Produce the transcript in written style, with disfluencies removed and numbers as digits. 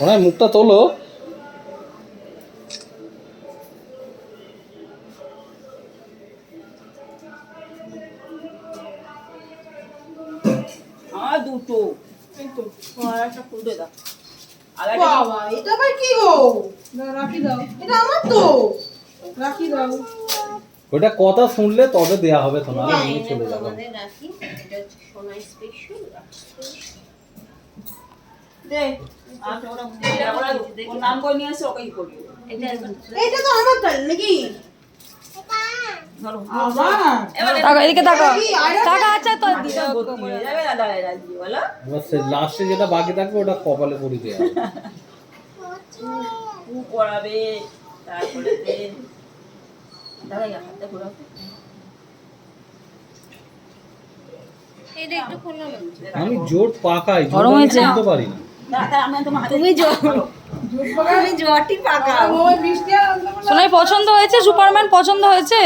ওনার মুখটা তোলো। আমার দুটো এই তো আর একটা খুলে দাও। বাবা এটা আবার কি গো? রাখি দাও, এটা আমার তো রাখি দাও। ওটা কথা শুনলে তবে দেয়া হবে, তো না নিয়ে চলে যাবে। রাখি এটা হচ্ছে সোনা স্পেশাল। দে আর ওরা ওর নাম করে নিয়ে আসে ওকেই করি। এটা তো আমার তাই নাকি? ধরো আবার তাকা এদিকে তাকা তাকা। আচ্ছা তো ভর্তি হয়ে যাবে না দাঁড়ায় রাজি বলো। বাস লাস্টে যেটা বাকি থাকবে ওটা কপালে পড়ে দেয়া হবে। ও পড়াবে তারপরে দেন দাঁড়াই হাতে ঘোরাও। এটা একটু খোলো না। আমি জোর পাকাই, জোর গরম হয়েছে? বলতে পারি না। দাঁড়া আমি তোমার হাতে তুমি জটি পাকা। ওই বৃষ্টি আর আনতে পারলাম না। সোনাই পছন্দ হয়েছে? সুপারম্যান পছন্দ হয়েছে?